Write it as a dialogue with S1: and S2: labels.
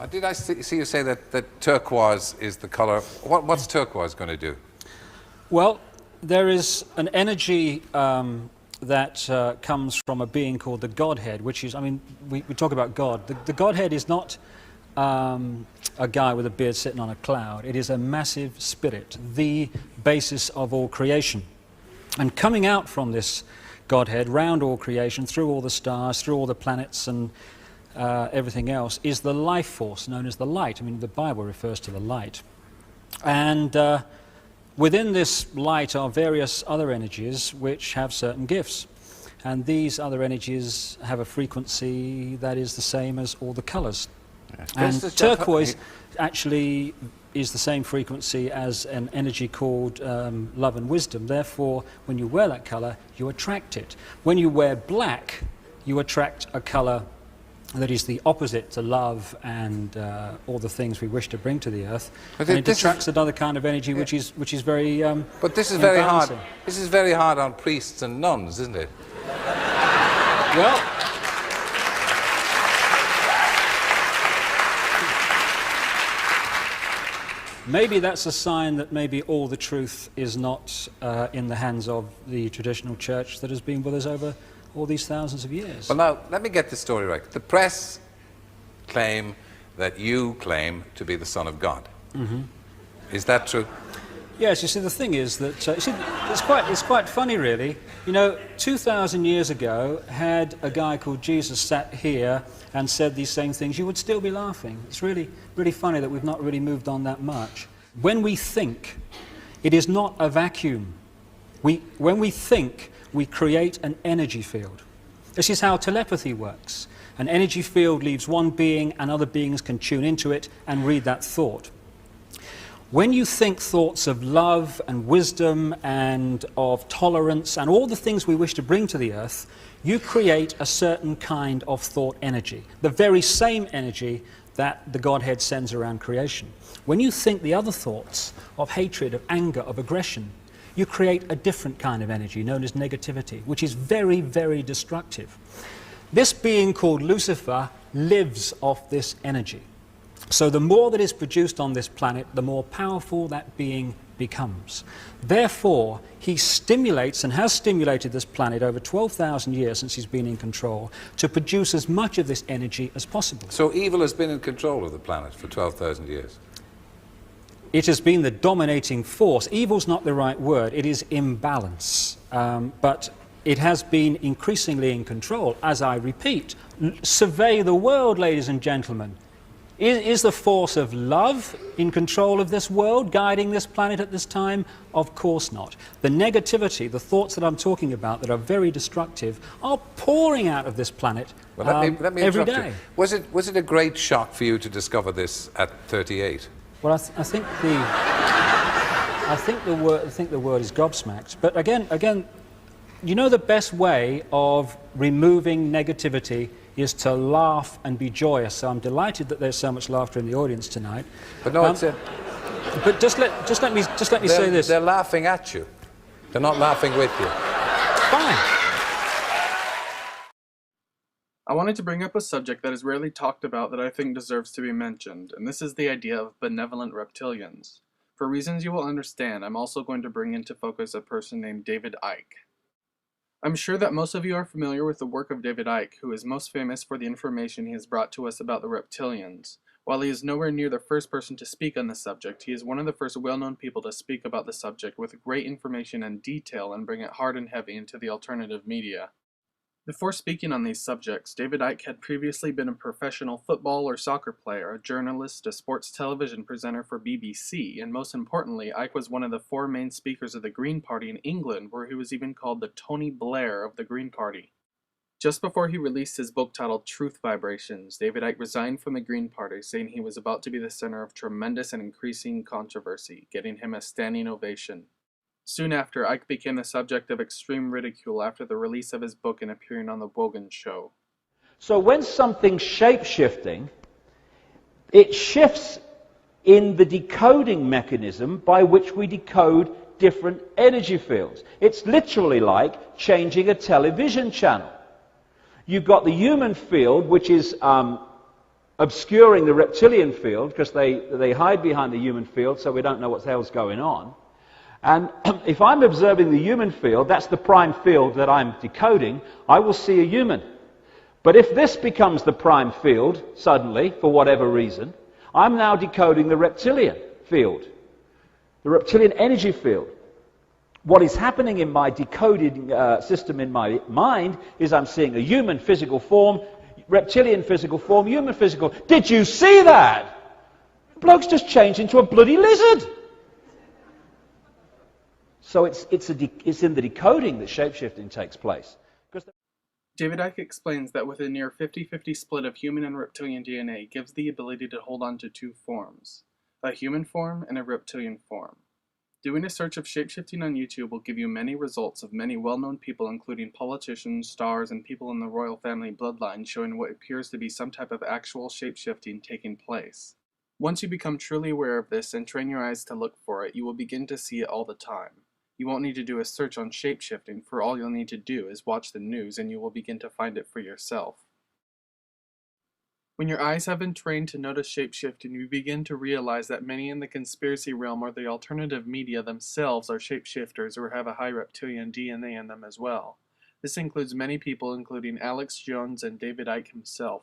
S1: Did I see you say that turquoise is the color? What's turquoise going to do?
S2: Well, there is an energy that comes from a being called the Godhead, which is, I mean, we talk about God. The Godhead is not a guy with a beard sitting on a cloud. It is a massive spirit, the basis of all creation. And coming out from this Godhead, round all creation, through all the stars, through all the planets and everything else, is the life force known as the light. I mean, the Bible refers to the light. And within this light are various other energies which have certain gifts. And these other energies have a frequency that is the same as all the colors. Yes. And turquoise actually is the same frequency as an energy called love and wisdom. Therefore, when you wear that color, you attract it. When you wear black, you attract a color that is the opposite to love and all the things we wish to bring to the earth. And it attracts another kind of energy, which is very.
S1: But this is very hard. This is very hard on priests and nuns, isn't it?
S2: Well. Maybe that's a sign that maybe all the truth is not in the hands of the traditional church that has been with us over all these thousands of years.
S1: Well, now, let me get this story right. The press claim that you claim to be the Son of God. Mm-hmm. Is that true?
S2: Yes, you see, the thing is that, it's quite funny, really. You know, 2,000 years ago, had a guy called Jesus sat here and said these same things, you would still be laughing. It's really, really funny that we've not really moved on that much. When we think, it is not a vacuum. When we think, we create an energy field. This is how telepathy works. An energy field leaves one being and other beings can tune into it and read that thought. When you think thoughts of love and wisdom and of tolerance and all the things we wish to bring to the earth, you create a certain kind of thought energy, the very same energy that the Godhead sends around creation. When you think the other thoughts of hatred, of anger, of aggression, you create a different kind of energy known as negativity, which is very, very destructive. This being called Lucifer lives off this energy. So the more that is produced on this planet, the more powerful that being becomes. Therefore, he stimulates and has stimulated this planet over 12,000 years since he's been in control to produce as much of this energy as possible.
S1: So evil has been in control of the planet for 12,000 years?
S2: It has been the dominating force. Evil's not the right word, it is imbalance. But it has been increasingly in control. As I repeat, survey the world, ladies and gentlemen. Is the force of love in control of this world, guiding this planet at this time? Of course not. The negativity, the thoughts that I'm talking about that are very destructive, are pouring out of this planet
S1: let me
S2: every
S1: interrupt
S2: day.
S1: You. Was it a great shock for you to discover this at 38?
S2: Well, I think the word is gobsmacked. But again, you know, the best way of removing negativity is to laugh and be joyous. So I'm delighted that there's so much laughter in the audience tonight.
S1: But no,
S2: but just let me say this.
S1: They're laughing at you. They're not laughing with you.
S2: Fine.
S3: I wanted to bring up a subject that is rarely talked about that I think deserves to be mentioned, and this is the idea of benevolent reptilians. For reasons you will understand, I'm also going to bring into focus a person named David Icke. I'm sure that most of you are familiar with the work of David Icke, who is most famous for the information he has brought to us about the reptilians. While he is nowhere near the first person to speak on the subject, he is one of the first well-known people to speak about the subject with great information and detail and bring it hard and heavy into the alternative media. Before speaking on these subjects, David Icke had previously been a professional football or soccer player, a journalist, a sports television presenter for BBC, and most importantly, Icke was one of the 4 main speakers of the Green Party in England, where he was even called the Tony Blair of the Green Party. Just before he released his book titled Truth Vibrations, David Icke resigned from the Green Party, saying he was about to be the center of tremendous and increasing controversy, getting him a standing ovation. Soon after, Icke became the subject of extreme ridicule after the release of his book and appearing on The Wogan Show.
S4: So when something's shape-shifting, it shifts in the decoding mechanism by which we decode different energy fields. It's literally like changing a television channel. You've got the human field, which is a obscuring the reptilian field because they hide behind the human field so we don't know what the hell's going on. And if I'm observing the human field, that's the prime field that I'm decoding, I will see a human. But if this becomes the prime field, suddenly, for whatever reason, I'm now decoding the reptilian field, the reptilian energy field. What is happening in my decoding system in my mind is I'm seeing a human physical form, reptilian physical form, human physical. Did you see that? The bloke's just changed into a bloody lizard. So it's in the decoding that shapeshifting takes place.
S3: David Icke explains that with a near 50-50 split of human and reptilian DNA gives the ability to hold on to two forms, a human form and a reptilian form. Doing a search of shapeshifting on YouTube will give you many results of many well-known people, including politicians, stars, and people in the royal family bloodline, showing what appears to be some type of actual shapeshifting taking place. Once you become truly aware of this and train your eyes to look for it, you will begin to see it all the time. You won't need to do a search on shapeshifting, for all you'll need to do is watch the news and you will begin to find it for yourself. When your eyes have been trained to notice shapeshifting, you begin to realize that many in the conspiracy realm or the alternative media themselves are shapeshifters or have a high reptilian DNA in them as well. This includes many people including Alex Jones and David Icke himself.